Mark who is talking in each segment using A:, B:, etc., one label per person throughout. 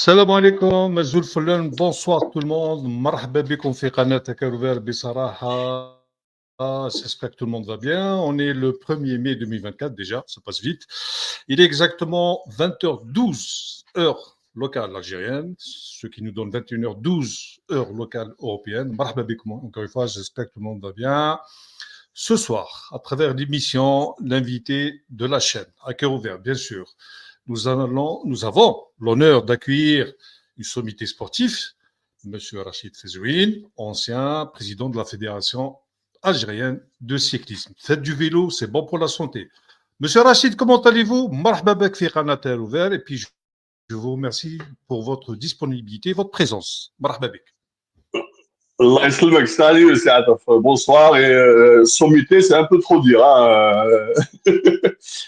A: السلام عليكم مزول فلان بونسوار tout le monde مرحبا بكم في قناة كاروفير بصراحة. J'espère que tout le monde va bien. On est le 1er mai 2024 déjà, ça passe vite. Il est exactement 20h12 heure locale algérienne, ce qui nous donne 21h12 heure locale européenne. Marhaba bikoum, encore une fois, j'espère que tout le monde va bien. Ce soir, à travers l'émission, l'invité de la chaîne, à cœur ouvert, bien sûr, nous avons l'honneur d'accueillir une sommité sportive, M. Rachid Fezouine, ancien président de la Fédération algérienne de cyclisme. Faites du vélo, c'est bon pour la santé. Monsieur Rachid, comment allez-vous? Marhaba bek fi qanat Al Ouvert, et puis je vous remercie pour votre disponibilité, votre présence. Marhaba bek.
B: Allah يسلمك, salut, c'est Ataf. Bonsoir. Et sommité, c'est un peu trop dire. Hein.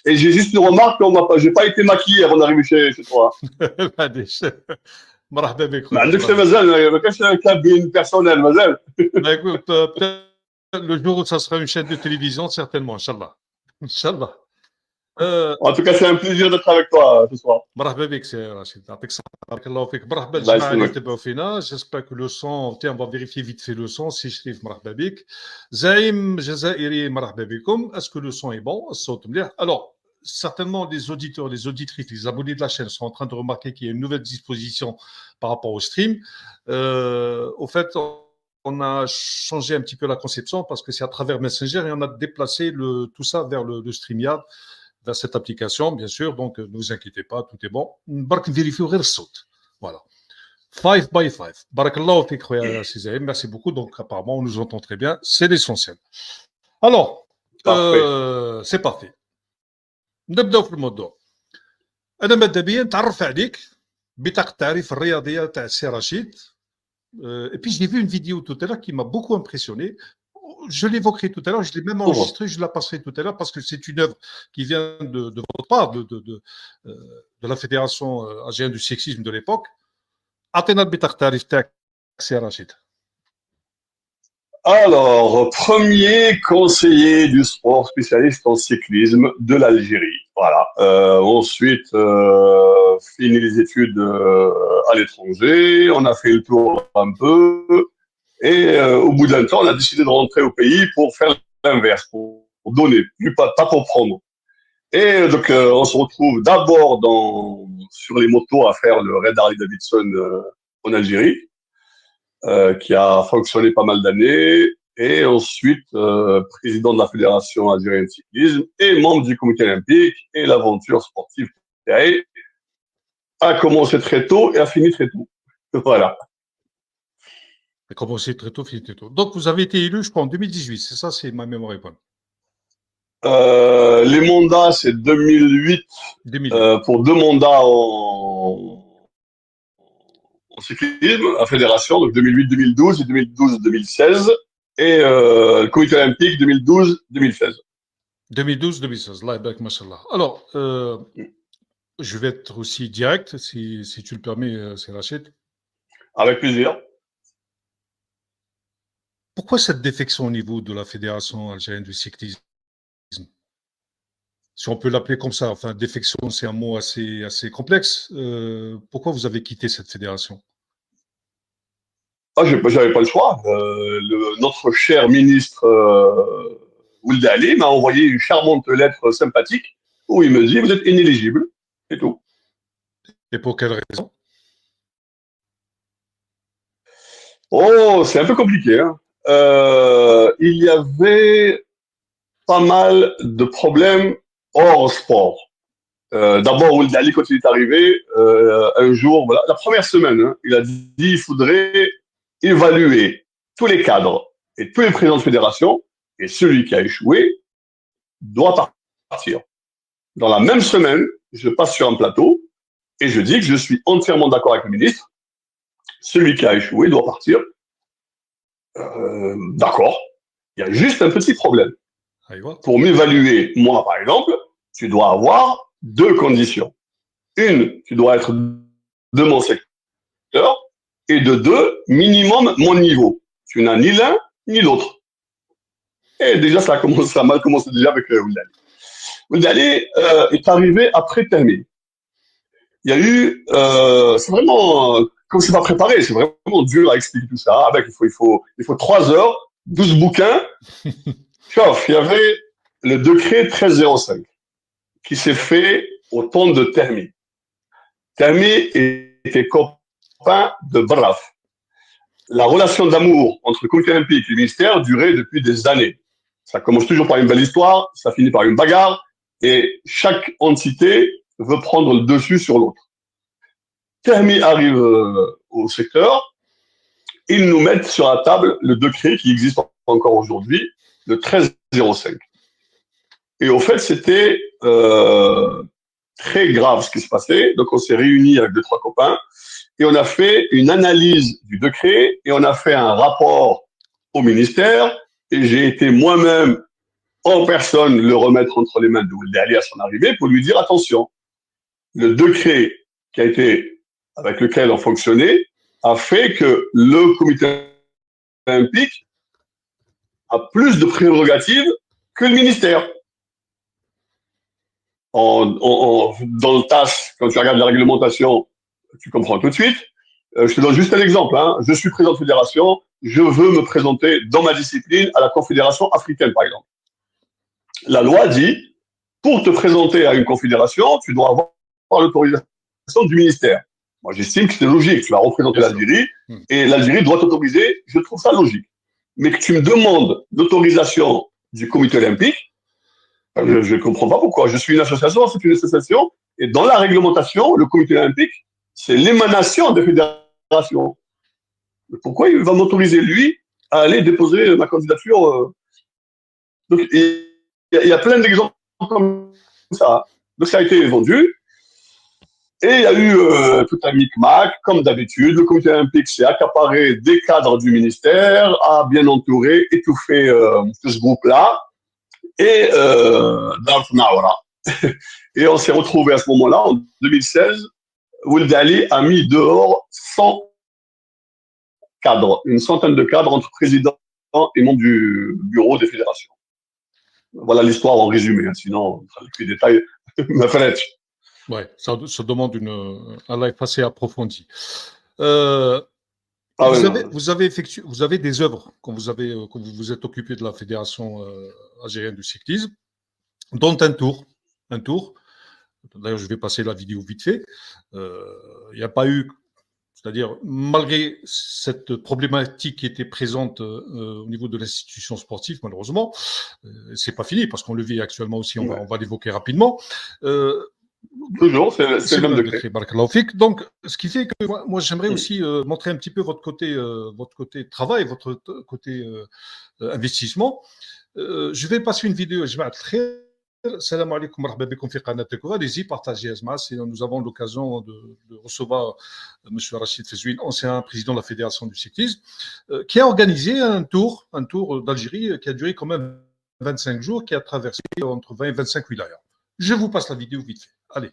B: Et j'ai juste une remarque, j'ai pas été maquillé avant d'arriver chez toi.
A: معليش. مرحبا بك
B: ما
A: خويا.
B: عندكش مازال, ما كانش كابين بيرسونيل مازال.
A: Bah, écoute, peut-être le jour où ça sera une chaîne de télévision, certainement, Inch'Allah. Inch'Allah.
B: En tout cas, c'est un plaisir d'être avec toi ce soir.
A: مرحبا بك سي رشيد, يعطيك الصحة, بارك الله فيك. مرحبا
B: الله
A: الجماعة اللي
B: يسلمك.
A: يتبعوا فينا. J'espère que le son, tiens, on va vérifier vite fait le son. Si شريف مرحبا بك. زعيم جزائري مرحبا بكم. Est-ce que le son est bon? الصوت مليح. Alors, certainement les auditeurs, les auditrices, les abonnés de la chaîne sont en train de remarquer qu'il y a une nouvelle disposition par rapport au stream. Au fait, on a changé un petit peu la conception parce que c'est à travers Messenger et on a déplacé tout ça vers le StreamYard, vers cette application, bien sûr. Donc, ne vous inquiétez pas, tout est bon. Bark vérifie غير الصوت. Voilà. 5 by 5. Barakallahu fik khoya Sizaïm. Merci beaucoup. Donc, apparemment, on nous entend très bien. C'est l'essentiel. Alors,
B: Parfait.
A: c'est parfait. نبداو في الموضوع. انا مبدئيا نتعرف عليك بطاقه التعريف الرياضيه تاع السي رشيد. Et puis j'ai vu une vidéo tout à l'heure qui m'a beaucoup impressionné. Je l'évoquerai tout à l'heure, je l'ai même enregistrée, je la passerai tout à l'heure parce que c'est une œuvre qui vient de votre part, de la Fédération algérienne du sexisme de l'époque. أعطينا بطاقه التعريف تاعك سي رشيد.
B: Alors, premier conseiller du sport spécialiste en cyclisme de l'Algérie. Voilà. Ensuite, fini les études à l'étranger. On a fait le tour un peu. Et au bout d'un temps, on a décidé de rentrer au pays pour faire l'inverse, pour donner, plus pas pour prendre. Et donc, on se retrouve d'abord sur les motos à faire le Raid Harley Davidson en Algérie. Qui a fonctionné pas mal d'années, et ensuite président de la Fédération algérienne de cyclisme et membre du comité olympique, et l'aventure sportive a commencé très tôt et a fini très tôt. Voilà.
A: Ça a commencé très tôt, fini très tôt. Donc vous avez été élu, je crois, en 2018, c'est ça, c'est ma mémoire est bonne.
B: Les mandats, c'est 2008 pour 2 mandats en cyclisme, à fédération, donc 2008-2012 et 2012-2016, et le comité olympique 2012-2016.
A: 2012-2016, là, machallah. Alors, je vais être aussi direct, si tu le permets, c'est Rachid.
B: Avec plaisir.
A: Pourquoi cette défection au niveau de la Fédération algérienne du cyclisme? Si on peut l'appeler comme ça, enfin, défection, c'est un mot assez complexe. Pourquoi vous avez quitté cette fédération?
B: J'avais pas le choix. Notre cher ministre Ould Ali m'a envoyé une charmante lettre sympathique où il me dit: vous êtes inéligible, c'est tout.
A: Et pour quelle raison?
B: Oh, c'est un peu compliqué. Hein. Il y avait pas mal de problèmes hors sport. D'abord, Ould Ali, quand il est arrivé, un jour, voilà, la première semaine, hein, il a dit il faudrait évaluer tous les cadres et tous les présidents de fédération, et celui qui a échoué doit partir. Dans la même semaine, je passe sur un plateau et je dis que je suis entièrement d'accord avec le ministre. Celui qui a échoué doit partir. D'accord. Il y a juste un petit problème. Pour m'évaluer, moi, par exemple, tu dois avoir 2 conditions. Une, tu dois être de mon secteur, et de 2, minimum mon niveau. Tu n'as ni l'un ni l'autre. Et déjà, ça a mal commencé déjà avec Ould Ali. Ould Ali est arrivé après terminer. il y a eu, c'est vraiment, comme c'est pas préparé, c'est vraiment dur à expliquer tout ça. Avec, il faut 3 heures, 12 bouquins. Sauf, il y avait le décret 1305 qui s'est fait au temps de Termi. Termi était copain de Braf. La relation d'amour entre le comité olympique et le ministère durait depuis des années. Ça commence toujours par une belle histoire, ça finit par une bagarre, et chaque entité veut prendre le dessus sur l'autre. Termi arrive au secteur, ils nous mettent sur la table le décret qui existe encore aujourd'hui, le 1305. Et au fait, c'était très grave ce qui se passait. Donc, on s'est réunis avec 2-3 copains et on a fait une analyse du décret et on a fait un rapport au ministère. Et j'ai été moi-même en personne le remettre entre les mains de Ould Ali à son arrivée pour lui dire attention, le décret qui a été avec lequel on fonctionnait a fait que le comité olympique a plus de prérogatives que le ministère. Dans le TAS, quand tu regardes la réglementation, tu comprends tout de suite. Je te donne juste un exemple. Hein. Je suis président de fédération, je veux me présenter dans ma discipline à la Confédération africaine, par exemple. La loi dit, pour te présenter à une confédération, tu dois avoir l'autorisation du ministère. Moi, j'estime que c'est logique. Tu vas représenter l'Algérie et l'Algérie doit t'autoriser. Je trouve ça logique. Mais que tu me demandes l'autorisation du comité olympique, je ne comprends pas pourquoi. Je suis une association, c'est une association, et dans la réglementation, le comité olympique, c'est l'émanation des fédérations. Pourquoi il va m'autoriser, lui, à aller déposer ma candidature Donc, il y a plein d'exemples comme ça. Donc, ça a été vendu. Et il y a eu tout un micmac, comme d'habitude. Le comité olympique s'est accaparé des cadres du ministère, a bien entouré, étouffé tout ce groupe-là. Et et on s'est retrouvé à ce moment-là, en 2016, Ould Ali a mis dehors 100 cadres, une centaine de cadres entre présidents et membres du bureau des fédérations. Voilà l'histoire en résumé, hein, sinon, avec les détails, ma frère.
A: Oui, ça demande un live assez approfondi. Vous avez des œuvres quand vous vous êtes occupé de la fédération algérienne du cyclisme, dont un tour. D'ailleurs, je vais passer la vidéo vite fait. Il n'y a pas eu, c'est-à-dire malgré cette problématique qui était présente au niveau de l'institution sportive, malheureusement, c'est pas fini parce qu'on le vit actuellement aussi. On va l'évoquer rapidement.
B: Toujours, c'est le même décret.
A: Donc, ce qui fait que moi j'aimerais aussi montrer un petit peu votre côté travail, votre côté investissement. Je vais passer une vidéo. Salam alaikum, marhaba bikoum fi qanat Tekura. Allez-y, partagez Asmas. Et nous avons l'occasion de recevoir M. Rachid Fezouine, ancien président de la Fédération du cyclisme, qui a organisé un tour d'Algérie qui a duré quand même 25 jours, qui a traversé entre 20 et 25 wilayas. Je vous passe la vidéo vite fait. Allez.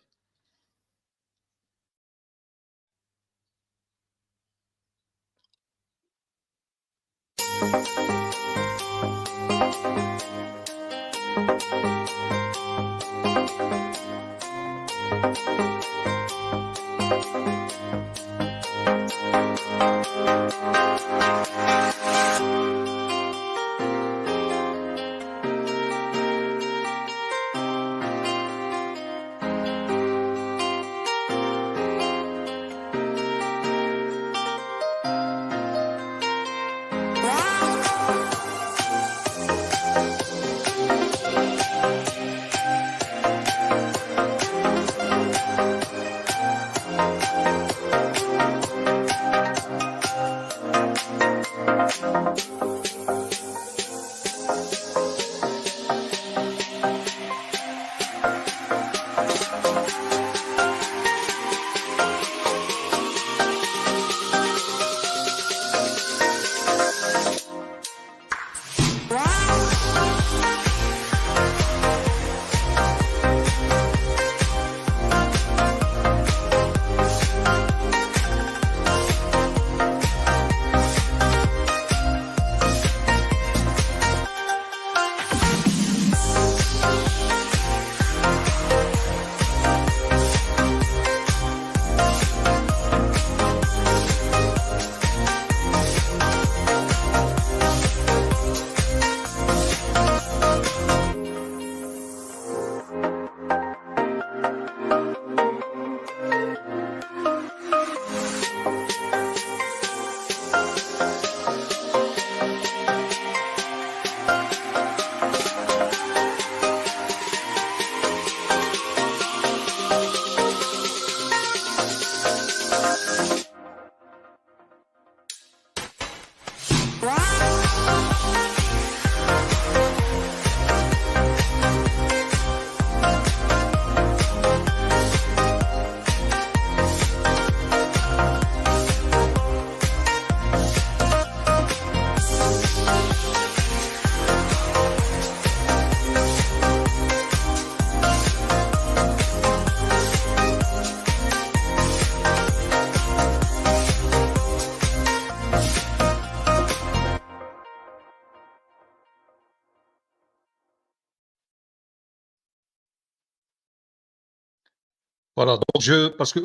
A: Voilà, donc parce que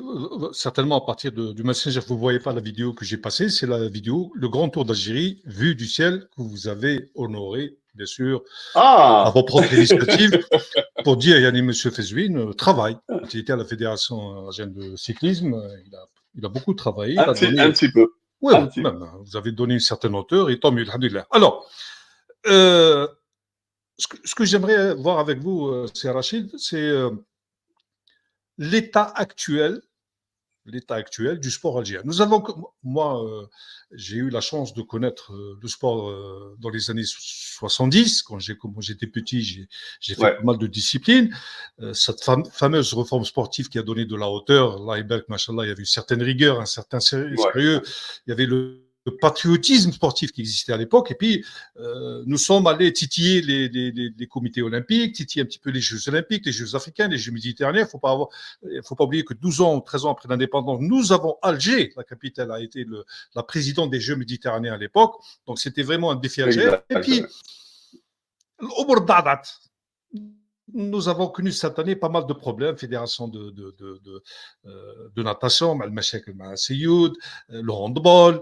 A: certainement à partir du Messenger, vous ne voyez pas la vidéo que j'ai passée, c'est la vidéo Le Grand Tour d'Algérie, vue du ciel, que vous avez honoré, bien sûr, à
B: Ah,
A: vos propres initiatives, pour dire, Yannick Monsieur Fezouine, travaille. Quand il était à la Fédération argentine de cyclisme, il a beaucoup travaillé, il a
B: un
A: donné,
B: petit peu.
A: oui,
B: Un petit peu.
A: même, vous avez donné une certaine hauteur, et tant mieux, alhamdoulilah. Alors, euh, ce que j'aimerais voir avec vous, c'est Rachid, c'est l'état actuel du sport algérien. Moi, j'ai eu la chance de connaître le sport dans les années 70. Quand j'étais petit, j'ai fait
B: Ouais,
A: pas mal de disciplines. Cette fameuse réforme sportive qui a donné de la hauteur, là, machallah, il y avait une certaine rigueur, un certain
B: ouais.
A: sérieux. Il y avait le patriotisme sportif qui existait à l'époque. Et puis, nous sommes allés titiller les comités olympiques, titiller un petit peu les Jeux olympiques, les Jeux africains, les Jeux méditerranéens. Il ne faut pas oublier que 12 ans, 13 ans après l'indépendance, nous avons Alger, la capitale a été la présidente des Jeux méditerranéens à l'époque. Donc, c'était vraiment un défi algérien.
B: Exact.
A: Et puis, au Bordadat, nous avons connu cette année pas mal de problèmes, fédération de natation, Malmachek Seyoud, le handball,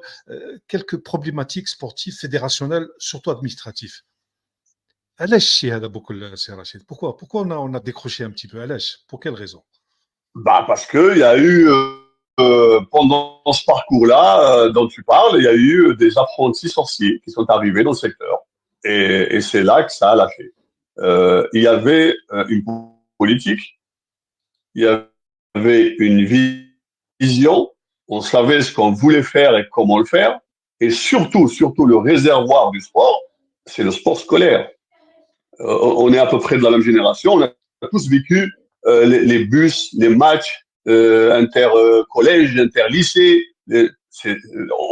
A: quelques problématiques sportives, fédérationnelles, surtout administratives. Pourquoi on a décroché un petit peu? Pour quelle raison?
B: Bah, parce que il y a eu, pendant ce parcours-là, dont tu parles, il y a eu des apprentis sorciers qui sont arrivés dans le secteur. Et c'est là que ça a lâché. Il y avait une politique, il y avait une vision, on savait ce qu'on voulait faire et comment le faire, et surtout le réservoir du sport, c'est le sport scolaire. On est à peu près de la même génération, on a tous vécu les bus, les matchs inter-collège, inter-lycée.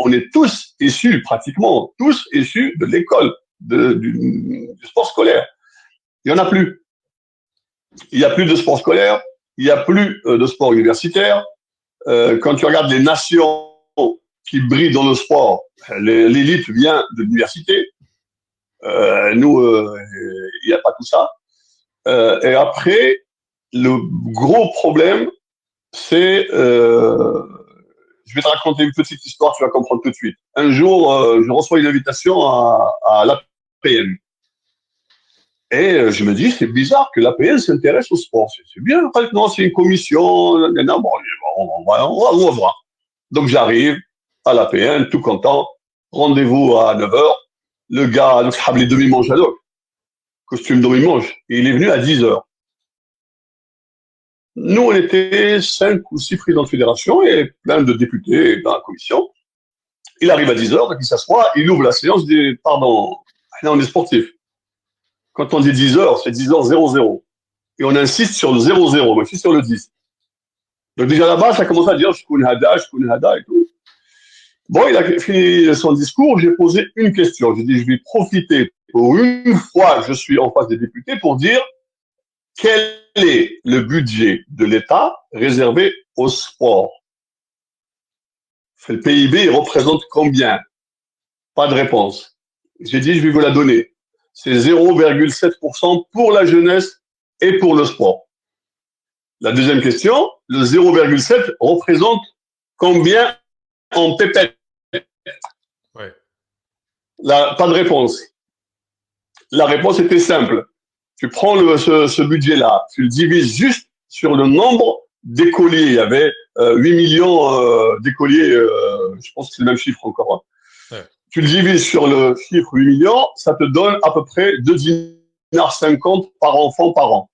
B: On est tous issus, pratiquement tous issus de l'école, du sport scolaire. Il n'y en a plus. Il n'y a plus de sport scolaire, il n'y a plus de sport universitaire. Quand tu regardes les nations qui brillent dans le sport, l'élite vient de l'université. Nous, il n'y a pas tout ça. Et après, le gros problème, c'est, je vais te raconter une petite histoire, tu vas comprendre tout de suite. Un jour, je reçois une invitation à l'APN. Et je me dis, c'est bizarre que l'APN s'intéresse au sport. C'est bien, non, c'est une commission. Non, bon, on va voir. Donc j'arrive à l'APN, tout content. Rendez-vous à 9h. Le gars, les demi-manches à l'eau, costume demi-manche, il est venu à 10h. Nous, on était 5 ou 6 présidents de fédération et plein de députés dans la commission. Il arrive à 10h, donc il s'assoit, il ouvre la séance, il dit, pardon, là on est sportif. Quand on dit 10h, c'est 10h00. Et on insiste sur le 00, mais je suis sur le 10. Donc déjà là-bas, ça commence à dire, je connais Hada et tout. Bon, il a fini son discours, j'ai posé une question. J'ai dit, je vais profiter pour une fois que je suis en face des députés pour dire quel est le budget de l'État réservé au sport. Le PIB, il représente combien? Pas de réponse. J'ai dit, je vais vous la donner. C'est 0,7% pour la jeunesse et pour le sport. La deuxième question, le 0,7 représente combien en pépette?
A: Ouais.
B: Pas de réponse. La réponse était simple. Tu prends ce budget-là, tu le divises juste sur le nombre d'écoliers. Il y avait 8 millions d'écoliers, je pense que c'est le même chiffre encore. Hein. Ouais. Tu le divises sur le chiffre 8 millions, ça te donne à peu près 2 dinars 50 par enfant par an.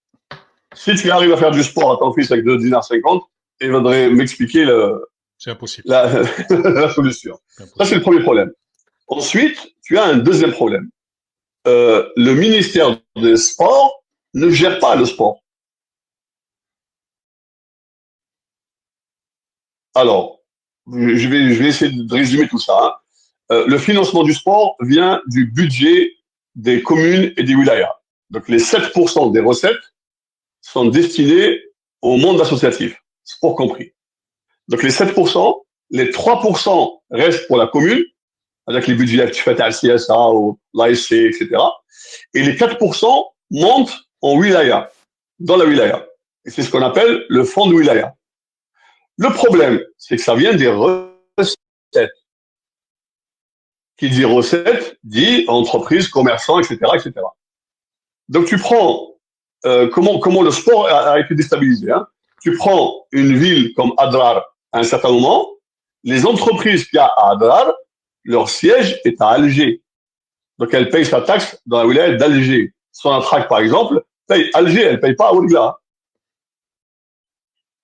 B: Si tu arrives à faire du sport à ton fils avec 2 dinars 50, il faudrait m'expliquer
A: c'est impossible.
B: La solution. Ça, c'est le premier problème. Ensuite, tu as un deuxième problème. Le ministère des Sports ne gère pas le sport. Alors, je vais essayer de résumer tout ça. Hein. Le financement du sport vient du budget des communes et des wilayas. Donc, les 7% des recettes sont destinés au monde associatif, sport compris. Donc, les 7%, les 3% restent pour la commune, avec les budgets actifs à CSA, ou l'ASC, etc. Et les 4% montent en wilaya, dans la wilaya. Et c'est ce qu'on appelle le fonds de wilaya. Le problème, c'est que ça vient des recettes. Qui dit recettes, dit entreprise, commerçant, etc., etc. Donc tu prends comment le sport a été déstabilisé. Hein. Tu prends une ville comme Adrar à un certain moment, les entreprises qu'il y a à Adrar, leur siège est à Alger. Donc elle paye sa taxe dans la wilaya d'Alger. Sonatrach, par exemple, paye Alger, elle ne paye pas à Ouargla.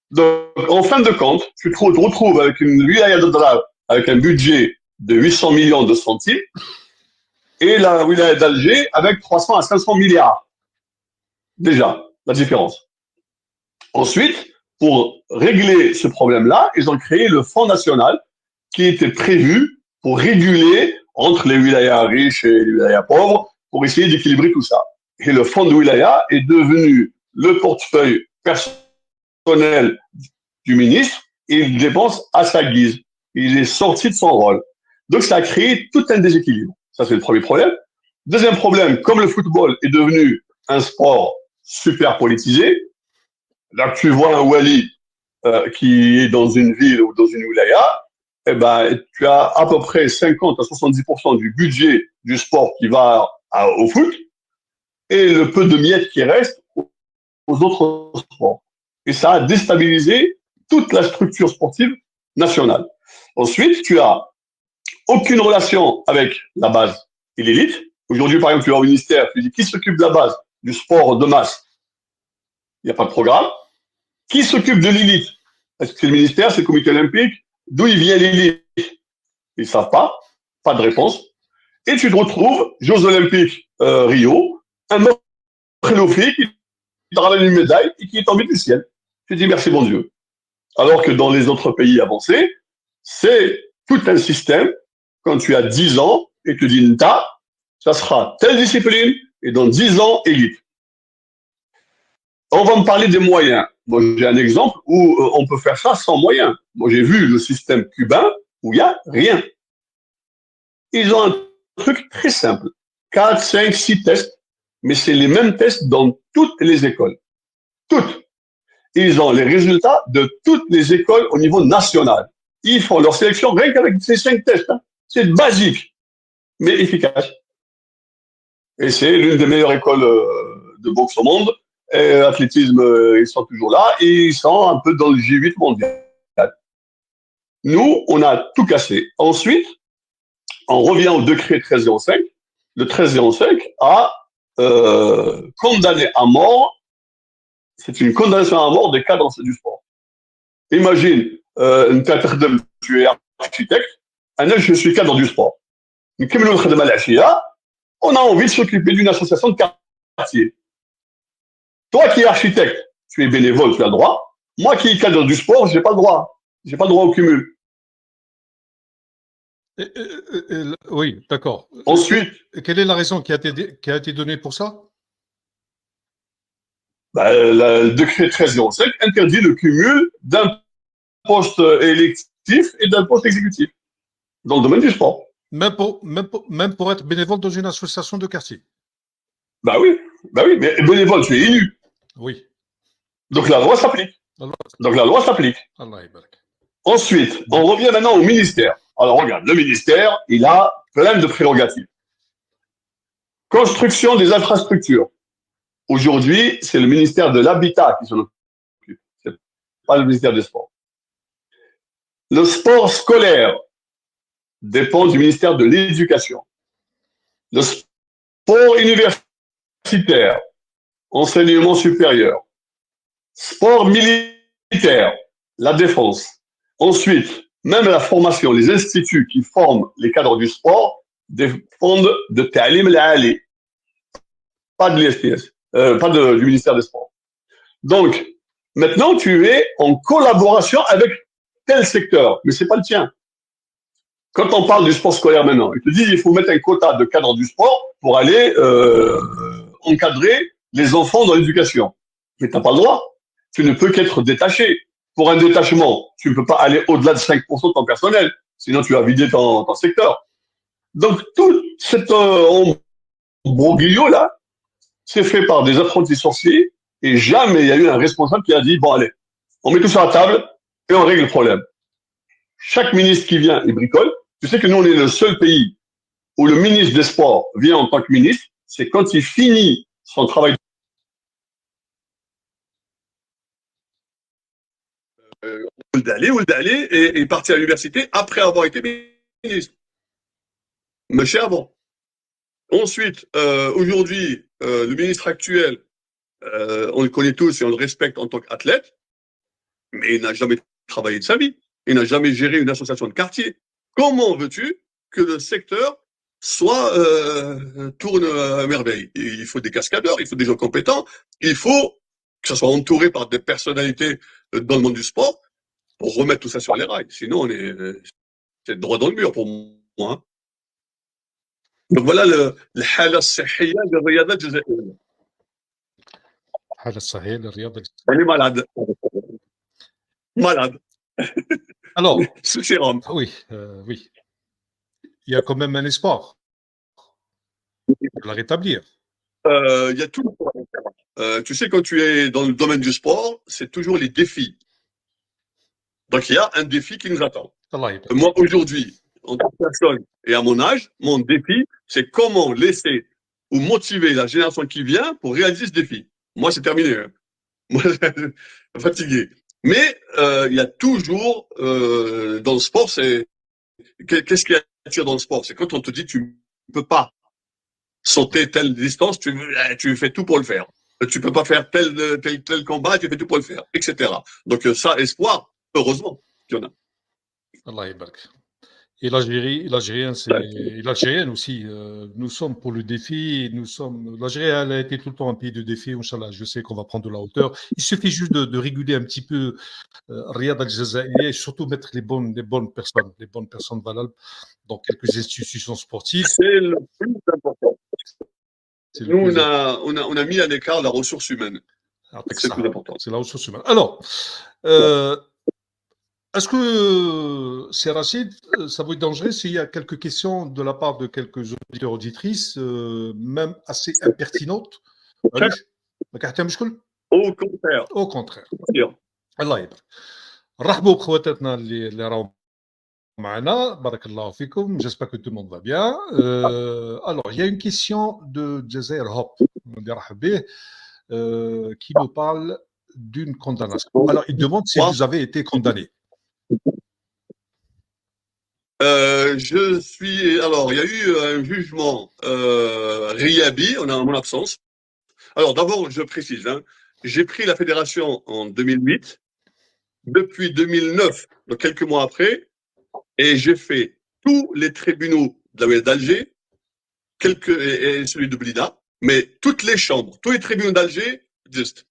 B: Donc en fin de compte, tu te retrouves avec une wilaya d'Adrar avec un budget de 800 millions de centimes et la wilaya d'Alger avec 300 à 500 milliards. Déjà, la différence. Ensuite, pour régler ce problème-là, ils ont créé le Fonds national qui était prévu pour réguler entre les wilayas riches et les wilayas pauvres pour essayer d'équilibrer tout ça. Et le Fonds de wilaya est devenu le portefeuille personnel du ministre et il dépense à sa guise. Il est sorti de son rôle. Donc ça a créé tout un déséquilibre. Ça, c'est le premier problème. Deuxième problème, comme le football est devenu un sport super politisé, là tu vois un wali qui est dans une ville ou dans une wilaya, eh ben, tu as à peu près 50 à 70% du budget du sport qui va au foot et le peu de miettes qui restent aux autres sports. Et ça a déstabilisé toute la structure sportive nationale. Ensuite, tu as aucune relation avec la base et l'élite. Aujourd'hui, par exemple, tu vas au ministère, tu dis qui s'occupe de la base, du sport de masse. Il n'y a pas de programme. Qui s'occupe de l'élite? Est-ce que c'est le ministère, c'est le comité olympique? D'où il vient l'élite? Ils ne savent pas. Pas de réponse. Et tu te retrouves, Jeux olympiques Rio, un prélophile qui te ramène une médaille et qui est tombé du ciel. Tu te dis merci bon Dieu. Alors que dans les autres pays avancés, c'est tout un système. Quand tu as 10 ans et tu dis Nta, ça sera telle discipline et dans 10 ans, élite. On va me parler des moyens. Moi, j'ai un exemple où on peut faire ça sans moyens. Moi, j'ai vu le système cubain où il n'y a rien. Ils ont un truc très simple. 4, 5, 6 tests, mais c'est les mêmes tests dans toutes les écoles. Toutes. Ils ont les résultats de toutes les écoles au niveau national. Ils font leur sélection rien qu'avec ces 5 tests. Hein. C'est basique, mais efficace. Et c'est l'une des meilleures écoles de boxe au monde. Et athlétisme, ils sont toujours là. Et ils sont un peu dans le J8 mondial. Nous, on a tout cassé. Ensuite, on revient au décret 1305. Le 1305 a condamné à mort. C'est une condamnation à mort des cadres du sport. Imagine, tu es architecte, je suis cadre du sport. On a envie de s'occuper d'une association de quartier. Toi qui es architecte, tu es bénévole, tu as le droit. Moi qui est cadre du sport, je n'ai pas le droit. Je n'ai pas le droit au cumul.
A: Oui, d'accord.
B: Ensuite,
A: quelle est la raison qui a été donnée pour ça?
B: Le décret 1305 interdit le cumul d'un poste électif et d'un poste exécutif dans le domaine du sport.
A: Même pour être bénévole dans une association de quartier.
B: Bah oui, mais bénévole, tu es élu.
A: Oui.
B: Donc la loi s'applique. Ensuite, on revient maintenant au ministère. Alors regarde, le ministère, il a plein de prérogatives. Construction des infrastructures. Aujourd'hui, c'est le ministère de l'Habitat qui s'en occupe. C'est pas le ministère des Sports. Le sport scolaire dépend du ministère de l'Éducation. Le sport universitaire, enseignement supérieur. Sport militaire, la défense. Ensuite, même la formation, les instituts qui forment les cadres du sport dépendent de Ta'lim al-Ali, pas de l'ISPS, du ministère des Sports. Donc, maintenant, tu es en collaboration avec tel secteur, mais c'est pas le tien. Quand on parle du sport scolaire maintenant, il te dit il faut mettre un quota de cadres du sport pour aller encadrer les enfants dans l'éducation. Mais tu n'as pas le droit. Tu ne peux qu'être détaché. Pour un détachement, tu ne peux pas aller au-delà de 5% de ton personnel, sinon tu vas vider ton secteur. Donc tout cet broglio là, c'est fait par des apprentis sorciers Et jamais il y a eu un responsable qui a dit, bon allez, on met tout sur la table et on règle le problème. Chaque ministre qui vient, il bricole. Tu sais que nous, on est le seul pays où le ministre des Sports vient en tant que ministre. C'est quand il finit son travail ou d'aller et partir à l'université après avoir été ministre. Mais cher avant. Ensuite, aujourd'hui, le ministre actuel, on le connaît tous et on le respecte en tant qu'athlète, mais il n'a jamais travaillé de sa vie. Il n'a jamais géré une association de quartier. Comment veux-tu que le secteur tourne à merveille? Il faut des cascadeurs, il faut des gens compétents, il faut que ça soit entouré par des personnalités dans le monde du sport pour remettre tout ça sur les rails. Sinon, c'est droit dans le mur pour moi. Hein. Donc voilà الحالة الصحية للرياضة الجزائرية.
A: الحالة الصحية للرياضة.
B: On est malade. Malade.
A: Alors,
B: Sous sérum.
A: oui, oui. Il y a quand même un espoir de la rétablir.
B: Il y a tout. Tu sais, quand tu es dans le domaine du sport, c'est toujours les défis. Donc il y a un défi qui nous attend. Moi, aujourd'hui, en tant que personne et à mon âge, mon défi, c'est comment laisser ou motiver la génération qui vient pour réaliser ce défi. Moi, c'est terminé. Hein. Moi, fatigué. Mais il y a toujours, dans le sport, qu'est-ce qui attire dans le sport? C'est quand on te dit tu ne peux pas sauter telle distance, tu fais tout pour le faire. Tu peux pas faire tel combat, tu fais tout pour le faire, etc. Donc ça, espoir, heureusement qu'il y en a.
A: Allah yabarak. Et l'Algérienne aussi. Nous sommes pour le défi. L'Algérie, elle a été tout le temps un pays de défi. Inch'Allah, je sais qu'on va prendre de la hauteur. Il suffit juste de réguler un petit peu Riyad al-Jazairi et surtout mettre les bonnes personnes valables dans quelques institutions sportives.
B: C'est le plus important. Nous, on a mis à l'écart la ressource humaine. C'est le plus important.
A: C'est la ressource humaine. Alors, est-ce que, c'est Rachid, ça vous est dangereux s'il y a quelques questions de la part de quelques auditeurs auditrices, même assez impertinentes?
B: Au contraire.
A: Au contraire. Allah يبارك. رحبوا بخواتاتنا اللي راهم معنا. بارك الله فيكم. J'espère que tout le monde va bien. Alors, il y a une question de Jazair Hop, qui nous parle d'une condamnation. Alors, il demande si vous avez été condamné.
B: Alors, il y a eu un jugement Riabi en mon absence. Alors, d'abord, je précise, hein, j'ai pris la fédération en 2008. Depuis 2009, donc quelques mois après, et j'ai fait tous les tribunaux de la ville d'Alger, et celui de Blida, mais toutes les chambres, tous les tribunaux d'Alger, juste.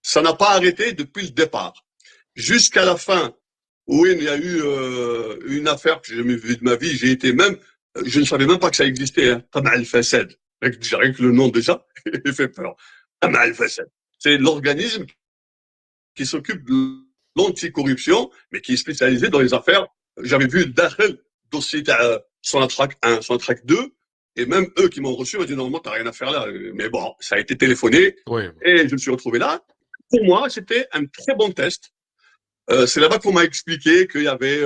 B: Ça n'a pas arrêté depuis le départ. Jusqu'à la fin, où il y a eu une affaire que j'ai jamais vue de ma vie, je ne savais même pas que ça existait, hein, Tama al-Fassad. Rien que le nom déjà, il fait peur. Tama al-Fassad. C'est l'organisme qui s'occupe de l'anticorruption, mais qui est spécialisé dans les affaires. J'avais vu Dakhel, dossier Sonatrach 1, Sonatrach 2, et même eux qui m'ont reçu m'ont dit normalement t'as rien à faire là. Mais bon, ça a été téléphoné, et je me suis retrouvé là. Pour moi, c'était un très bon test. C'est là-bas qu'on m'a expliqué qu'il y avait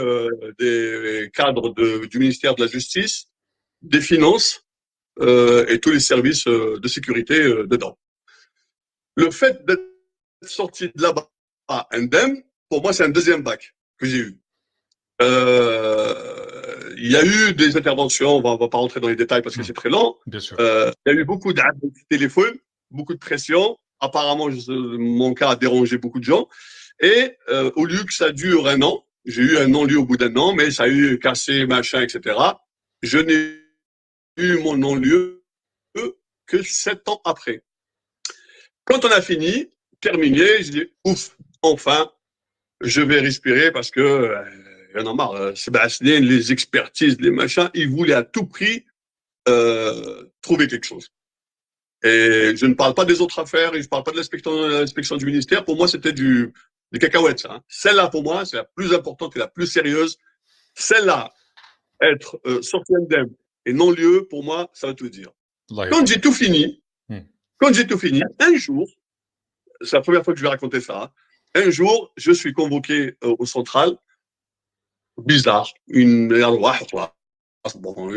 B: des cadres du ministère de la Justice, des Finances et tous les services de sécurité dedans. Le fait d'être sorti de là-bas indemne, pour moi, c'est un deuxième bac que j'ai eu. Il y a eu des interventions, on va pas rentrer dans les détails parce que c'est très lent.
A: Bien sûr.
B: Il y a eu beaucoup de téléphone, beaucoup de pression. Apparemment, mon cas a dérangé beaucoup de gens. Et au lieu que ça dure un an, j'ai eu un non-lieu au bout d'un an, mais ça a eu cassé, machin, etc. Je n'ai eu mon non-lieu que 7 ans après. Quand on a fini, terminé, je dis ouf, enfin, je vais respirer parce que j'en ai marre. Sébastien, les expertises, les machins, ils voulaient à tout prix trouver quelque chose. Et je ne parle pas des autres affaires, et je ne parle pas de l'inspection du ministère. Pour moi, c'était du cacahuète, ça. Hein. Celle-là, pour moi, c'est la plus importante et la plus sérieuse. Celle-là, être sorti indemne et non-lieu, pour moi, ça veut tout dire. Quand j'ai tout fini, un jour, c'est la première fois que je vais raconter ça. Hein. Un jour, je suis convoqué au central. Bizarre. Bon,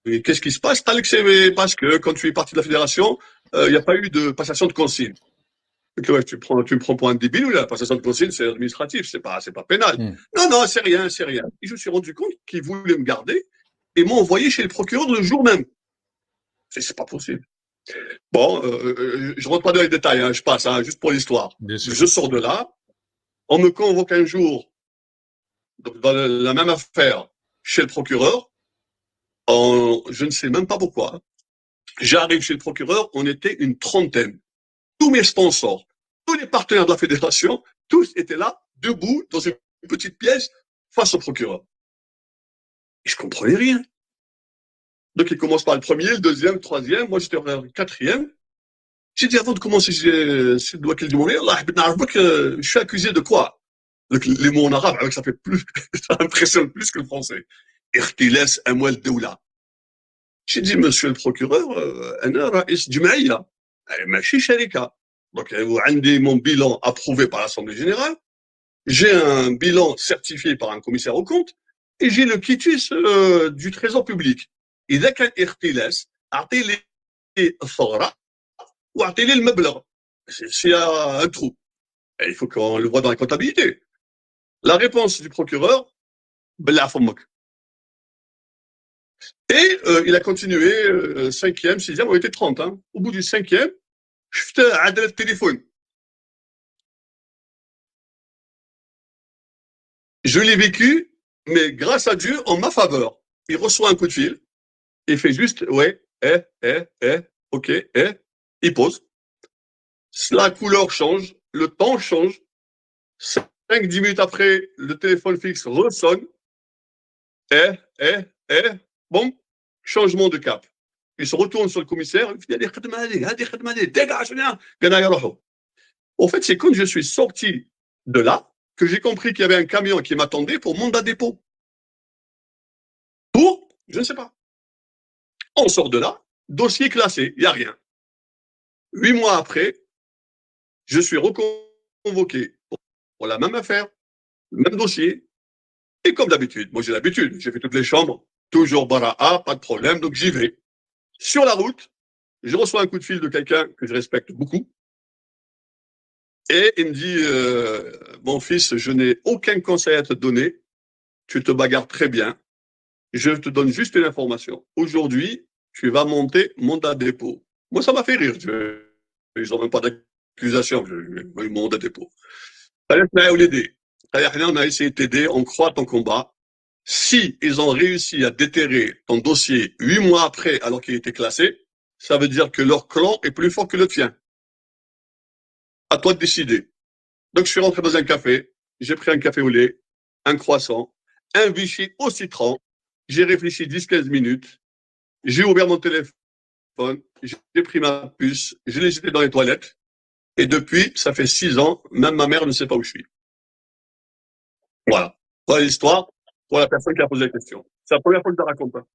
B: qu'est-ce qui se passe? Parce que quand tu es parti de la fédération, il n'y a pas eu de passation de consigne. Donc, ouais, tu me prends pour un débile ou la passation de consigne, c'est administratif, c'est pas pénal. Non, non, c'est rien, c'est rien. Et je me suis rendu compte qu'ils voulaient me garder et m'ont envoyé chez le procureur le jour même. C'est pas possible. Bon, je rentre pas dans les détails, hein, je passe, hein, juste pour l'histoire. Je sors de là, on me convoque un jour dans la même affaire chez le procureur, je ne sais même pas pourquoi. J'arrive chez le procureur, on était une trentaine. Tous mes sponsors, tous les partenaires de la fédération, tous étaient là, debout, dans une petite pièce, face au procureur. Et je comprenais rien. Donc, il commence par le premier, le deuxième, le troisième. Moi, j'étais le quatrième. J'ai dit, avant de commencer, je suis accusé de quoi? Donc, les mots en arabe, ça fait plus, ça impressionne plus que le français. Irtilas amwal dawla. J'ai dit, monsieur le procureur, ana ra'is jum'iyya, machi sharika. Donc, mon bilan approuvé par l'Assemblée générale. J'ai un bilan certifié par un commissaire aux comptes et j'ai le quitus du Trésor public. إذا كان اختلاس أعطي لي الثغرة وأعطي لي المبلغ. C'est un trou. Et il faut qu'on le voit dans la comptabilité. La réponse du procureur, بالله فمك. Et il a continué, cinquième, sixième, on était 30. Hein. Au bout du cinquième, شفت عدل التليفون. Je l'ai vécu, mais grâce à Dieu, en ma faveur. Il reçoit un coup de fil, il fait juste, ouais, ok, il pose. La couleur change, le temps change. 5-10 minutes après, le téléphone fixe ressonne. Bon, changement de cap. Il se retourne sur le commissaire, il dit, en fait, c'est quand je suis sorti de là que j'ai compris qu'il y avait un camion qui m'attendait pour mandat dépôt. Pour, je ne sais pas. On sort de là, dossier classé, il n'y a rien. 8 mois après, je suis reconvoqué pour la même affaire, le même dossier. Et comme d'habitude, moi j'ai l'habitude, j'ai fait toutes les chambres, toujours bara'a, pas de problème, donc j'y vais. Sur la route, je reçois un coup de fil de quelqu'un que je respecte beaucoup. Et il me dit, mon fils, je n'ai aucun conseil à te donner, tu te bagarres très bien, je te donne juste une information. Aujourd'hui, tu vas monter mandat de dépôt. Moi, ça m'a fait rire. Ils n'ont même pas d'accusation. Ils m'ont mandat de dépôt. On a essayé de t'aider, on croit ton combat. Si ils ont réussi à déterrer ton dossier 8 mois après, alors qu'il était classé, ça veut dire que leur clan est plus fort que le tien. À toi de décider. Donc, je suis rentré dans un café, j'ai pris un café au lait, un croissant, un Vichy au citron. J'ai réfléchi 10-15 minutes. J'ai ouvert mon téléphone, j'ai pris ma puce, je l'ai jeté dans les toilettes. Et depuis, ça fait 6 ans, même ma mère ne sait pas où je suis. Voilà. Voilà l'histoire pour la personne qui a posé la question. C'est la première fois que je la raconte. Hein.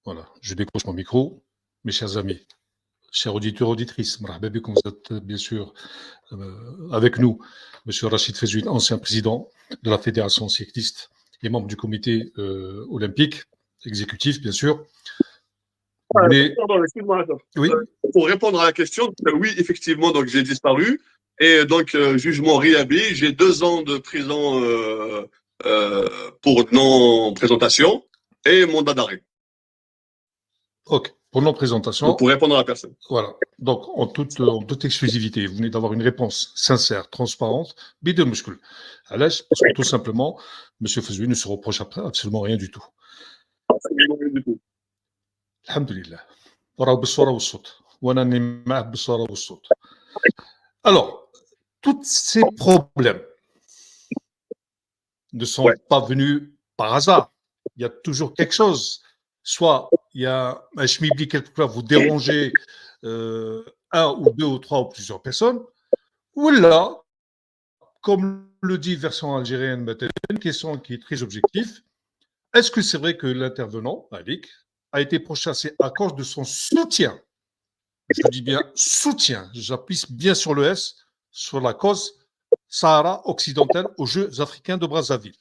A: Voilà, je décroche mon micro. Mes chers amis, chers auditeurs, auditrices, marhaba bikoum, vous êtes bien sûr avec nous, Monsieur Rachid Fezouine, ancien président de la Fédération cycliste et membre du comité olympique, exécutif, bien sûr.
B: Mais... Pardon, excuse-moi.
A: Oui.
B: Pour répondre à la question, oui, effectivement, donc j'ai disparu. Et donc, jugement réhabile, j'ai 2 ans de prison pour non-présentation et mandat d'arrêt.
A: Ok, pour non-présentation.
B: Donc, pour répondre à la personne.
A: Voilà, donc en toute exclusivité, vous venez d'avoir une réponse sincère, transparente, bidon muscul. Parce que tout simplement, M. Fezouine ne se reproche absolument rien du tout.
B: Absolument rien du tout.
A: Alhamdulillah. Alors, tous ces problèmes ne sont pas venus par hasard. Il y a toujours quelque chose. Soit il y a un schmibli quelque part, vous dérangez 1 ou 2 ou 3 ou plusieurs personnes, ou là, comme le dit version algérienne, une question qui est très objective, est-ce que c'est vrai que l'intervenant, Malik, a été pourchassé à cause de son soutien? Je dis bien soutien, j'appuie bien sur le S, sur la cause Sahara occidentale aux Jeux africains de Brazzaville.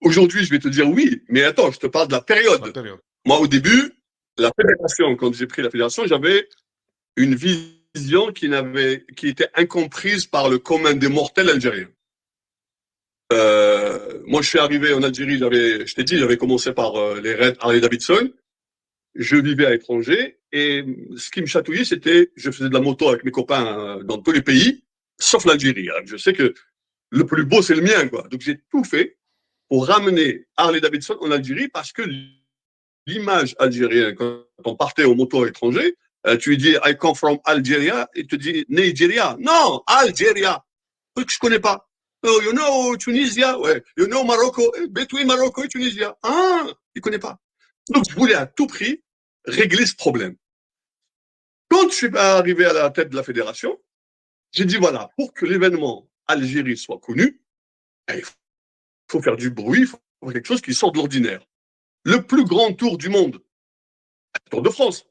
B: Aujourd'hui, je vais te dire oui, mais attends, je te parle de la
A: La
B: période.
A: période.
B: Moi, au début, la fédération, quand j'ai pris la fédération, j'avais une vision qui était incomprise par le commun des mortels algériens. Moi, je suis arrivé en Algérie, je t'ai dit, j'avais commencé par les raids Harley Davidson. Je vivais à l'étranger et ce qui me chatouillait, c'était, je faisais de la moto avec mes copains dans tous les pays, sauf l'Algérie. Je sais que le plus beau, c'est le mien, quoi. Donc, j'ai tout fait pour ramener Harley Davidson en Algérie parce que l'image algérienne, quand on partait en moto à l'étranger, tu lui dis I come from Algeria, il te dit Nigeria. Non, Algeria. Truc que je connais pas. Oh, you know Tunisia, ouais. You know Morocco, between Morocco et Tunisia. Ah, il connaît pas. Donc je voulais à tout prix régler ce problème. Quand je suis arrivé à la tête de la fédération, j'ai dit voilà, pour que l'événement Algérie soit connu, il faut faire du bruit, il faut faire quelque chose qui sort de l'ordinaire. Le plus grand tour du monde, le Tour de France.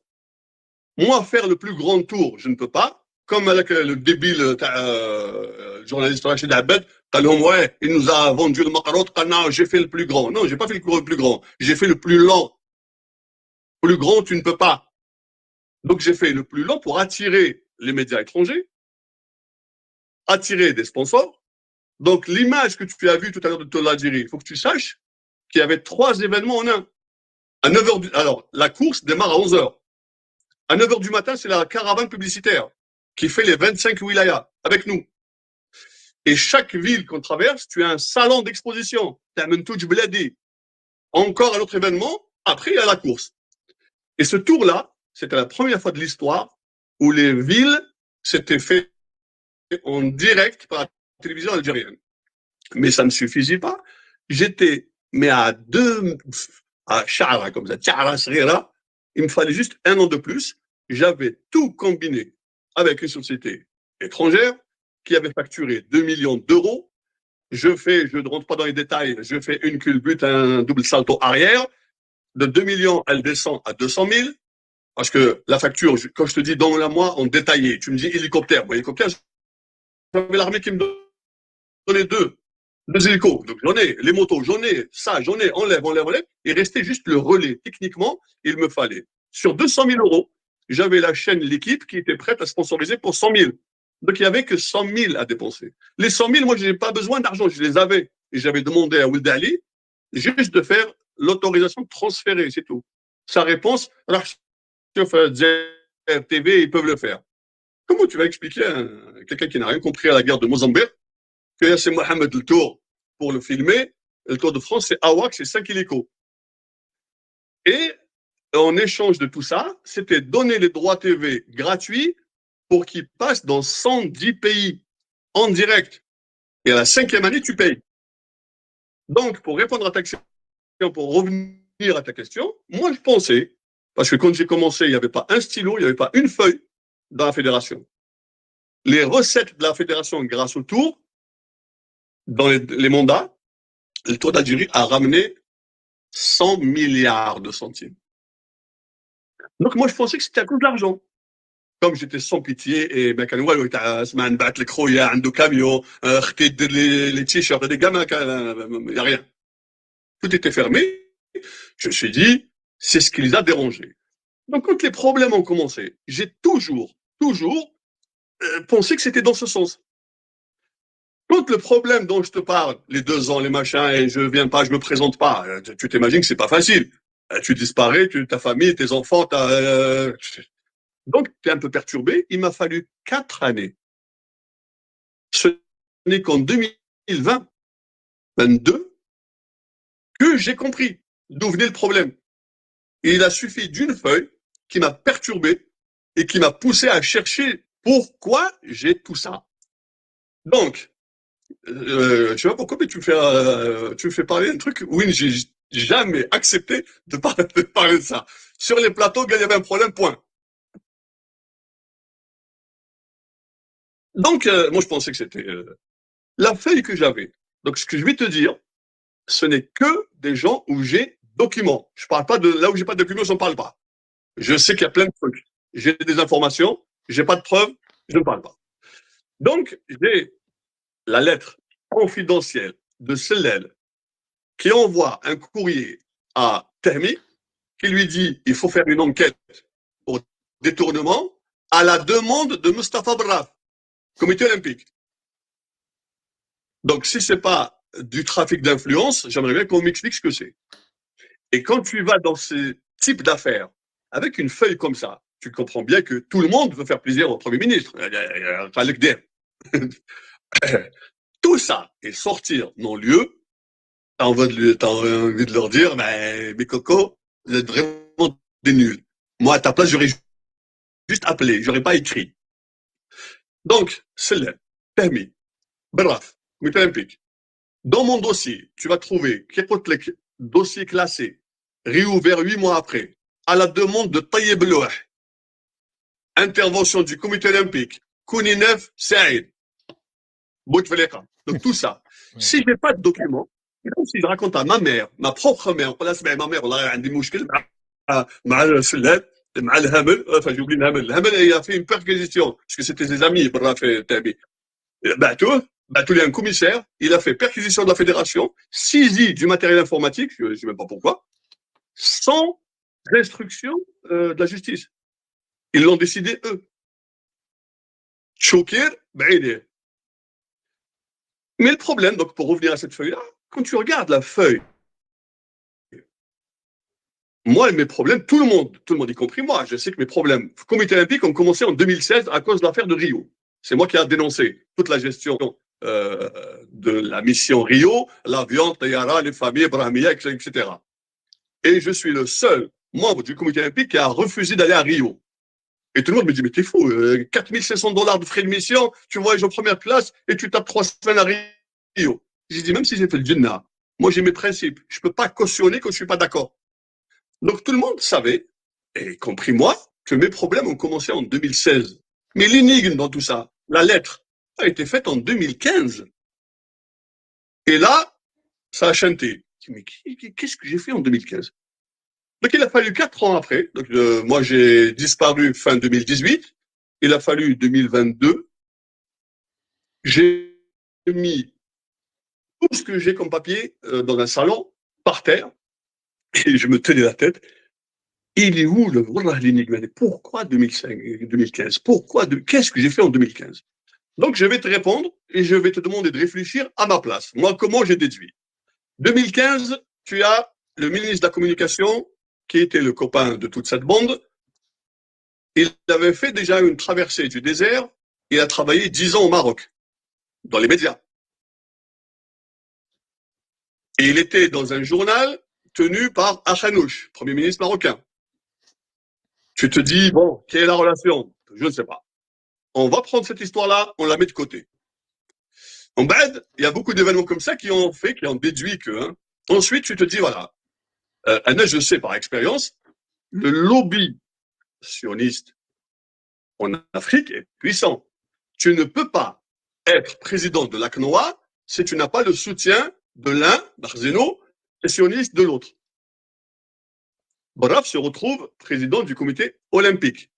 B: Moi, faire le plus grand tour, je ne peux pas. Comme avec le débile journaliste Rachid Abed, ouais, il nous a vendu le macarot, non, j'ai fait le plus grand. Non, j'ai pas fait le plus grand, j'ai fait le plus lent. Plus grand, tu ne peux pas. Donc j'ai fait le plus lent pour attirer les médias étrangers, attirer des sponsors. Donc l'image que tu as vue tout à l'heure de l'Algérie, il faut que tu saches qu'il y avait 3 événements en un. À 9h alors, la course démarre à 11h. À 9h du matin, c'est la caravane publicitaire qui fait les 25 wilayas avec nous. Et chaque ville qu'on traverse, tu as un salon d'exposition. Encore un autre événement, après il y a la course. Et ce tour-là, c'était la première fois de l'histoire où les villes s'étaient fait en direct par la télévision algérienne. Mais ça ne suffisait pas. J'étais, mais à Chara, comme ça, Chara Srira, il me fallait juste 1 an de plus. J'avais tout combiné avec une société étrangère qui avait facturé 2 millions d'euros. Je ne rentre pas dans les détails, je fais une culbute, un double salto arrière. De 2 millions, elle descend à 200 000. Parce que la facture, quand je te dis dans la mois, en détaillé, tu me dis hélicoptère. Bon, hélicoptère, j'avais l'armée qui me donnait deux hélicos. Donc j'en ai, les motos, j'en ai, ça, j'en ai, enlève. Il restait juste le relais. Techniquement, il me fallait. Sur 200 000 euros, j'avais la chaîne L'équipe qui était prête à sponsoriser pour 100 000. Donc il n'y avait que 100 000 à dépenser. Les 100 000, moi, je n'ai pas besoin d'argent, je les avais. Et j'avais demandé à Ould Ali juste de faire l'autorisation de transférer, c'est tout. Sa réponse, alors, TV, ils peuvent le faire. Comment tu vas expliquer à quelqu'un qui n'a rien compris à la guerre de Mozambique que c'est Mohamed le Tour pour le filmer, le Tour de France, c'est AWAC, c'est 5 hélicos. Et en échange de tout ça, c'était donner les droits TV gratuits pour qu'ils passent dans 110 pays en direct. Et à la 5e année, tu payes. Donc, pour répondre à ta question, pour revenir à ta question, moi, je pensais, parce que quand j'ai commencé, il n'y avait pas un stylo, il n'y avait pas une feuille dans la fédération. Les recettes de la fédération grâce au Tour, dans les mandats, le Tour d'Algérie a ramené 100 milliards de centimes. Donc moi, je pensais que c'était à cause de l'argent. Comme j'étais sans pitié, et ben, quand on battre les croyants, un camion, les t-shirts des gamins, il n'y a rien. Tout était fermé. Je me suis dit, c'est ce qui les a dérangés. Donc quand les problèmes ont commencé, j'ai toujours pensé que c'était dans ce sens. Quand le problème dont je te parle, les 2 ans, les machins, et je viens pas, je me présente pas, tu t'imagines que c'est pas facile. Tu disparais, ta famille, tes enfants, donc tu es un peu perturbé. Il m'a fallu 4 années. Ce n'est qu'en 2020, 22, que j'ai compris d'où venait le problème. Et il a suffi d'une feuille qui m'a perturbé et qui m'a poussé à chercher pourquoi j'ai tout ça. Donc, je sais pas pourquoi, mais tu me fais parler d'un truc. Oui, j'ai jamais accepté de parler de ça. Sur les plateaux, il y avait un problème, point. Donc, moi, je pensais que c'était la feuille que j'avais. Donc, ce que je vais te dire, ce n'est que des gens où j'ai documents. Je parle pas de là où j'ai pas de documents, je n'en parle pas. Je sais qu'il y a plein de trucs. J'ai des informations, j'ai pas de preuves, je ne parle pas. Donc, j'ai la lettre confidentielle de Sellel qui envoie un courrier à Termi qui lui dit il faut faire une enquête pour détournement à la demande de Mustafa Braf, comité olympique. Donc, si c'est pas du trafic d'influence, j'aimerais bien qu'on m'explique ce que c'est. Et quand tu vas dans ce type d'affaires, avec une feuille comme ça, tu comprends bien que tout le monde veut faire plaisir au Premier ministre. Tout ça et sortir non-lieu, t'as envie de leur dire, mes cocos, vous êtes vraiment des nuls. Moi, à ta place, j'aurais juste appelé, j'aurais pas écrit. Donc, c'est là, permis. Bref, comité olympique. Dans mon dossier, tu vas trouver dossier classé, réouvert 8 mois après, à la demande de Tayyip Louh, intervention du comité olympique, Kouninef Saïd, Bouteflika. Donc tout ça. Si je n'ai pas de documents, même si je raconte à ma mère, ma propre mère, ma mère, والله عندي مشكل مع السلات, مع الهمل, enfin j'ai oublié الهمل, il a fait une perquisition, parce que c'était ses amis, bref, Tabi. Batouli, un commissaire, il a fait perquisition de la fédération, saisie du matériel informatique, je ne sais même pas pourquoi, sans restriction de la justice. Ils l'ont décidé eux. Choukir, Baïdi. Mais le problème, donc pour revenir à cette feuille-là, quand tu regardes la feuille, moi, mes problèmes, tout le monde, y compris moi, je sais que mes problèmes, comité olympique, ont commencé en 2016 à cause de l'affaire de Rio. C'est moi qui ai dénoncé toute la gestion de la mission Rio, l'avion, Tayara, les familles, Brahmiya, etc. Et je suis le seul membre du comité olympique qui a refusé d'aller à Rio. Et tout le monde me dit, mais t'es fou, $4 500 de frais de mission, tu voyages en première classe et tu tapes 3 semaines à Rio. J'ai dit, même si j'ai fait le Jannah, moi j'ai mes principes. Je ne peux pas cautionner quand je ne suis pas d'accord. Donc tout le monde savait, et y compris moi, que mes problèmes ont commencé en 2016. Mais l'énigme dans tout ça, la lettre, a été faite en 2015. Et là, ça a chanté. Mais qu'est-ce que j'ai fait en 2015? Donc il a fallu 4 ans après. Donc moi j'ai disparu fin 2018. Il a fallu 2022. J'ai mis tout ce que j'ai comme papier dans un salon, par terre, et je me tenais la tête. Il est où l'énigme? Pourquoi 2015? Qu'est-ce que j'ai fait en 2015? Donc je vais te répondre et je vais te demander de réfléchir à ma place. Moi, comment j'ai déduit? 2015, tu as le ministre de la Communication, qui était le copain de toute cette bande. Il avait fait déjà une traversée du désert. Il a travaillé 10 ans au Maroc, dans les médias. Et il était dans un journal tenu par Akhanouch, Premier ministre marocain. Tu te dis, bon, quelle est la relation? Je ne sais pas. On va prendre cette histoire-là, on la met de côté. En bad, il y a beaucoup d'événements comme ça qui ont déduit que. Ensuite, tu te dis, voilà, Anna, je sais par expérience, le lobby sioniste en Afrique est puissant. Tu ne peux pas être président de l'ACNOA si tu n'as pas le soutien de l'un, Barzeno, et sioniste de l'autre. Braf se retrouve président du comité olympique.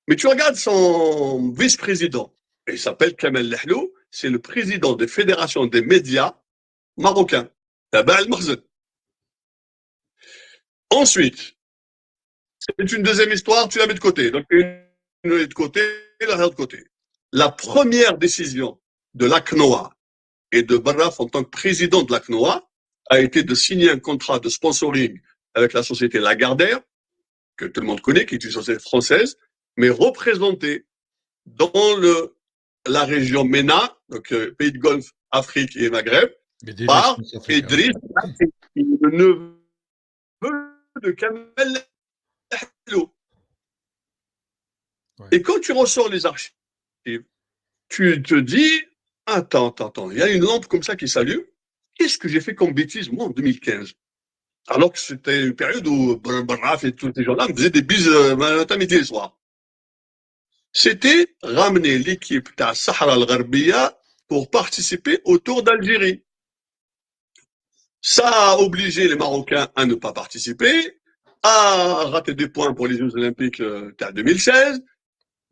B: Mais tu regardes son vice-président, il s'appelle Kamel Lehlou, c'est le président des fédérations des médias marocains. Ensuite, c'est une deuxième histoire, tu la mets de côté. Donc, une de côté, l'autre de côté. La première décision de l'ACNOA et de Barraf en tant que président de l'ACNOA a été de signer un contrat de sponsoring avec la société Lagardère, que tout le monde connaît, qui est une société française, mais représentée dans la région MENA, donc Pays de Golfe, Afrique et Maghreb, par Idriss, le neveu de Kamel Lehlou. Ouais. Et quand tu ressors les archives, tu te dis, attends, il y a une lampe comme ça qui s'allume. Qu'est-ce que j'ai fait comme bêtise, moi, en 2015? Alors que c'était une période où Braf et tous ces gens-là me faisaient des bises matin, midi et soir. C'était ramener l'équipe de Sahara al-Gharbia pour participer au Tour d'Algérie. Ça a obligé les Marocains à ne pas participer, à rater des points pour les Jeux Olympiques en 2016.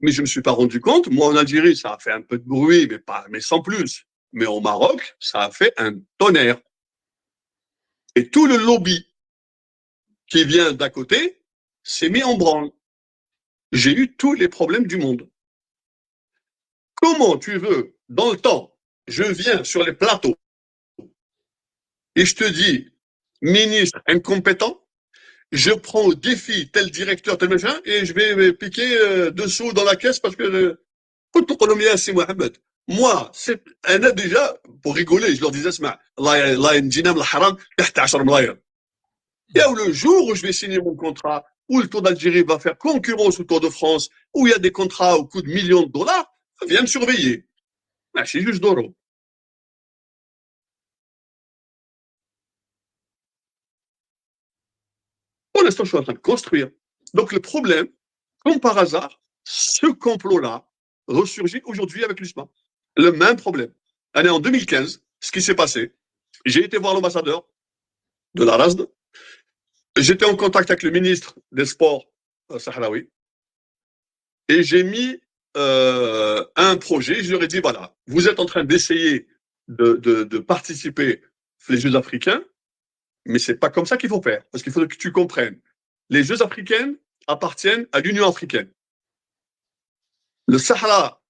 B: Mais je me suis pas rendu compte. Moi, en Algérie, ça a fait un peu de bruit, mais sans plus. Mais au Maroc, ça a fait un tonnerre. Et tout le lobby qui vient d'à côté s'est mis en branle. J'ai eu tous les problèmes du monde. Comment tu veux, dans le temps, je viens sur les plateaux et je te dis, ministre incompétent, je prends au défi tel directeur, tel machin, et je vais piquer dessous dans la caisse parce que c'est Mohamed. Moi, c'est un déjà, pour rigoler, je leur disais, et le jour où je vais signer mon contrat, où le Tour d'Algérie va faire concurrence au Tour de France, où il y a des contrats au coût de millions de dollars, viens me surveiller. C'est juste d'euros. Pour l'instant, je suis en train de construire. Donc, le problème, comme par hasard, ce complot-là ressurgit aujourd'hui avec l'USMA. Le même problème. Allez, en 2015, ce qui s'est passé, j'ai été voir l'ambassadeur de la RASD. J'étais en contact avec le ministre des Sports sahraoui. Et j'ai mis un projet. Je leur ai dit, voilà, vous êtes en train d'essayer de participer aux Jeux africains, mais c'est pas comme ça qu'il faut faire. Parce qu'il faut que tu comprennes. Les Jeux africains appartiennent à l'Union africaine. Le Sahara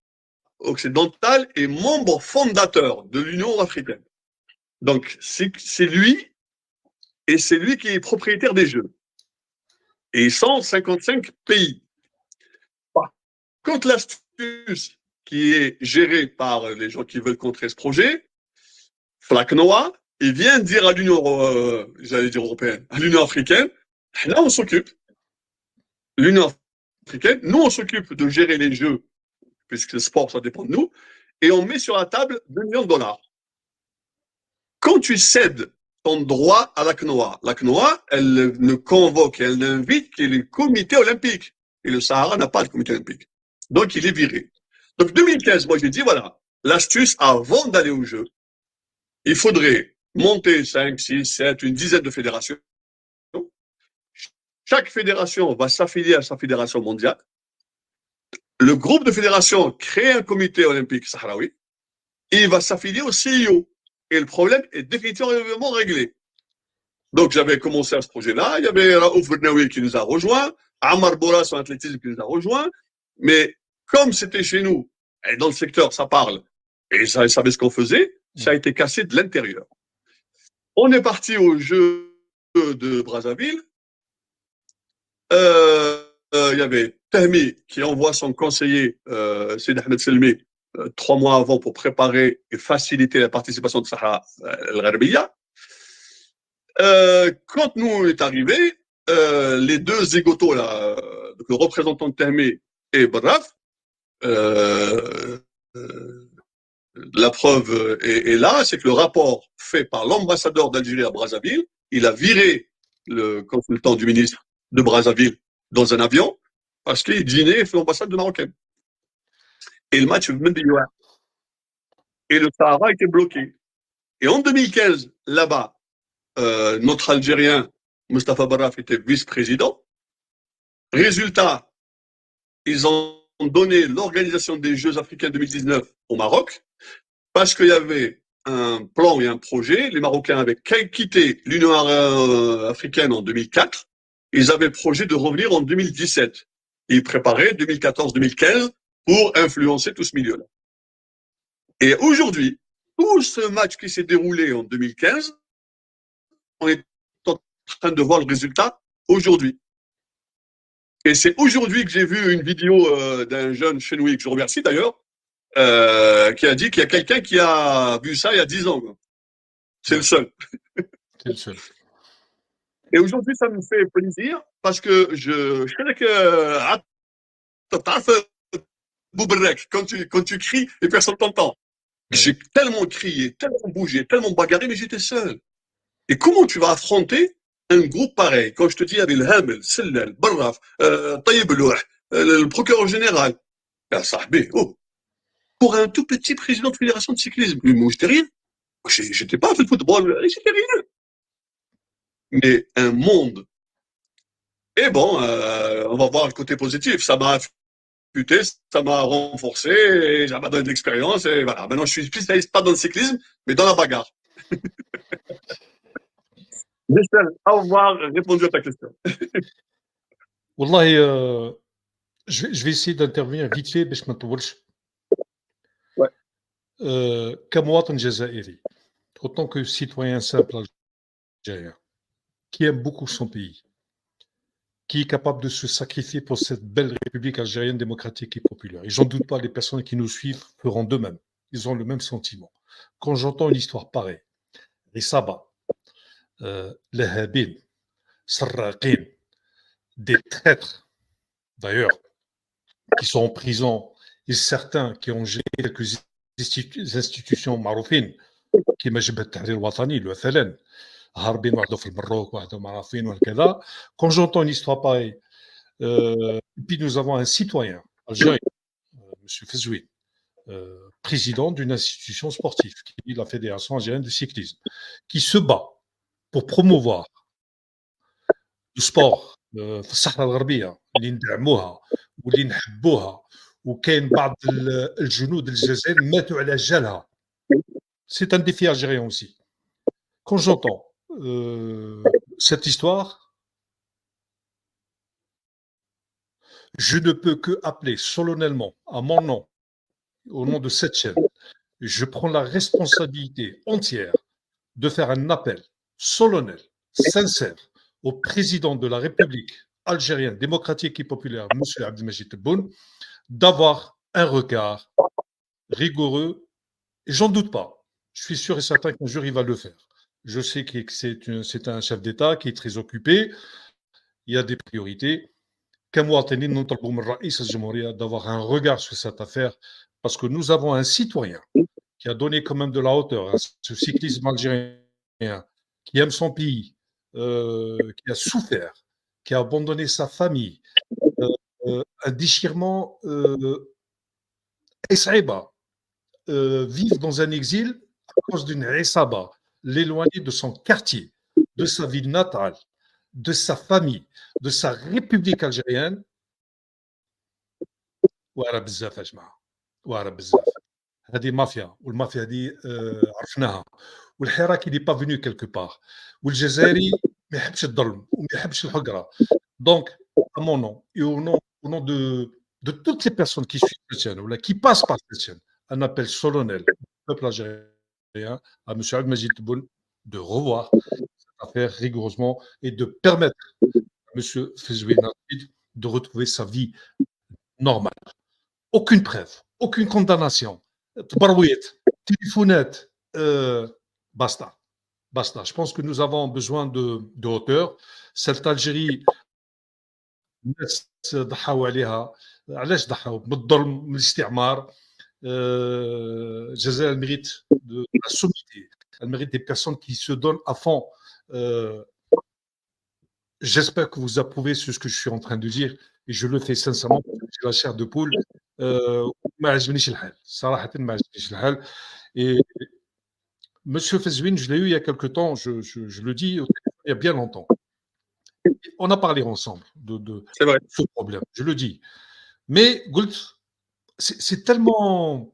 B: occidental est membre fondateur de l'Union africaine. Donc, c'est lui, et c'est lui qui est propriétaire des Jeux. Et 155 pays. Par contre, l'astuce qui est gérée par les gens qui veulent contrer ce projet, Flaknoa, il vient dire à l'Union, j'allais dire européenne, à l'Union africaine, là on s'occupe. L'Union africaine, nous on s'occupe de gérer les Jeux, puisque le sport ça dépend de nous, et on met sur la table 2 millions de dollars. Quand tu cèdes ton droit à la CNOA, elle ne convoque, elle n'invite que le comité olympique. Et le Sahara n'a pas de comité olympique. Donc, il est viré. Donc, 2015, moi, j'ai dit, voilà, l'astuce, avant d'aller au jeu, il faudrait monter 5, 6, 7, une dizaine de fédérations. Chaque fédération va s'affilier à sa fédération mondiale. Le groupe de fédérations crée un comité olympique sahraoui. Et il va s'affilier au CIO. Et le problème est définitivement réglé. Donc, j'avais commencé à ce projet-là. Il y avait Raouf Bernaoui qui nous a rejoints, Amar Boras en athlétisme qui nous a rejoints. Mais comme c'était chez nous, et dans le secteur, ça parle, et ça savait ce qu'on faisait, ça a été cassé de l'intérieur. On est parti au jeu de Brazzaville. Il y avait Tahmi qui envoie son conseiller, Sidi Ahmed Selmi, 3 mois avant pour préparer et faciliter la participation de Sahara el-Gharbiya. Quand nous est arrivé, les deux zigotos, là, le représentant de Tahmi et Braf, la preuve est là, c'est que le rapport fait par l'ambassadeur d'Algérie à Brazzaville, il a viré le consultant du ministre de Brazzaville dans un avion parce qu'il dînait à l'ambassade de Marocaine. Et le match et le Sahara était bloqué. Et en 2015, là-bas, notre Algérien, Mustafa Barraf, était vice-président. Résultat, ils ont donné l'organisation des Jeux africains 2019 au Maroc parce qu'il y avait un plan et un projet. Les Marocains avaient quitté l'Union africaine en 2004. Ils avaient le projet de revenir en 2017. Ils préparaient 2014-2015 pour influencer tout ce milieu-là. Et aujourd'hui, tout ce match qui s'est déroulé en 2015, on est en train de voir le résultat aujourd'hui. Et c'est aujourd'hui que j'ai vu une vidéo d'un jeune chenoui, que je remercie d'ailleurs, qui a dit qu'il y a quelqu'un qui a vu ça il y a 10 ans. C'est le seul.
A: C'est le seul.
B: Et aujourd'hui, ça me fait plaisir parce que je sais que quand tu cries et personne t'entend. J'ai tellement crié, tellement bougé, tellement bagarré, mais j'étais seul. Et comment tu vas affronter un groupe pareil? Quand je te dis, il y avait le Hamel, Sellal, Barraf, Tayyib Louh, le procureur général. Ya sahbi, oh. pour un tout petit président de fédération de cyclisme. Moi, j'étais rien. J'étais pas fait de football, j'étais rien. Mais un monde. Et bon, on va voir le côté positif. Ça m'a affûté, ça m'a renforcé, et ça m'a donné de l'expérience. Et voilà, maintenant je suis spécialiste pas dans le cyclisme, mais dans la bagarre. J'espère avoir répondu à ta question.
A: Wallahi, je vais essayer d'intervenir vite fait, باش ما نطولش.
B: Ouais.
A: كمواطن جزائري, autant que citoyen simple algérien, qui aime beaucoup son pays, qui est capable de se sacrifier pour cette belle République algérienne démocratique et populaire. Et j'en doute pas, les personnes qui nous suivent feront de même. Ils ont le même sentiment. Quand j'entends une histoire pareille, les sabbats, les habib, sarraqin, des traîtres, d'ailleurs, qui sont en prison, et certains qui ont géré quelques institutions maroufines, qui مجبهة التحرير الوطني, le FLN, هاربين واحدة في المروك, واحدة معرفين وهكذا. Quand j'entends une histoire pareille, et puis nous avons un citoyen algérien, M. Fezouine, président d'une institution sportive, qui est la Fédération algérienne de cyclisme, qui se bat pour promouvoir le sport في الصحراء الغربية اللي ندعموها واللي نحبوها, وكاين بعض الجنود الجزائر ماتوا على جالها. C'est un défi algérien aussi. Quand j'entends cette histoire, je ne peux que appeler solennellement à mon nom, au nom de cette chaîne, je prends la responsabilité entière de faire un appel solennel, sincère, au président de la République algérienne démocratique et populaire, M. Abdelmajid Tebboune, d'avoir un regard rigoureux, et j'en doute pas. Je suis sûr et certain qu'un jour il va le faire. Je sais que c'est un chef d'État qui est très occupé, il y a des priorités. كمواطنين نطلبوا من رئيس الجمهورية d'avoir un regard sur cette affaire, parce que nous avons un citoyen qui a donné quand même de la hauteur à ce cyclisme algérien, qui aime son pays, qui a souffert, qui a abandonné sa famille, un déchirement Essaïba, vivre dans un exil à cause d'une Essaïba, l'éloigner de son quartier, de sa ville natale, de sa famille, de sa République algérienne. واعره بزاف يا جماعه, واعره بزاف. هذه مافيا, والمافيا هذه عرفناها, والحراك اللي با فينو كيلكو بار, والجزائري ما يحبش الظلم وما يحبش الحقره. Donc, à mon nom et au nom de toutes les personnes qui suivent cette chaîne ou là, qui passent par cette chaîne, un appel solennel au peuple algérien, à M. Abdelmajid Tebboune, de revoir cette affaire rigoureusement et de permettre à M. Fezouine de retrouver sa vie normale. Aucune preuve, aucune condamnation, تبرويت, téléphonette, basta. Basta. Je pense que nous avons besoin de hauteur. Cette Algérie, الناس ضحوا عليها, علاش ضحوا؟ بالظلم, من الاستعمار. الجزائر mérite de la sommité, elle mérite des personnes qui se donnent à fond. J'espère que vous approuvez ce que je suis en train de dire, et je le fais sincèrement, parce que j'ai la chair de poule. ما عجبنيش الحال, صراحة ما عجبنيش الحال. Et Monsieur Fezouine, je l'ai eu il y a quelque temps, je le dis, il y a bien longtemps. On a parlé ensemble de ce problème, je le dis. Mais Goult, c'est tellement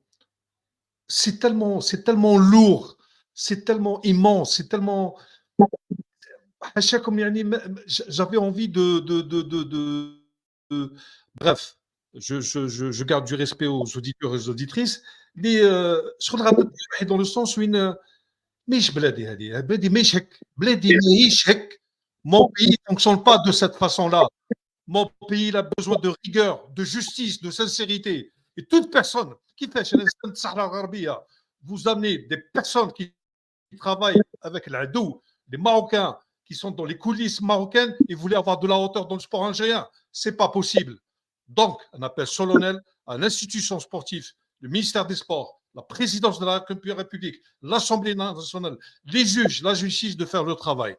A: lourd, c'est tellement immense, c'est tellement. J'avais envie de bref, je garde du respect aux auditeurs et aux auditrices. Mais dans le sens où مش بلادي هذه, بلادي ماهيش هك, بلادي ماهيش هك. Mon pays ne fonctionne pas de cette façon-là. Mon pays il a besoin de rigueur, de justice, de sincérité. Et toute personne qui fait chez l'instant Sahara Gharbia, vous amenez des personnes qui travaillent avec l'Adou, les Marocains qui sont dans les coulisses marocaines et voulaient avoir de la hauteur dans le sport algérien. C'est pas possible. Donc, un appel solennel à l'institution sportive, le ministère des Sports, la présidence de la République, l'Assemblée nationale, les juges, la justice de faire le travail.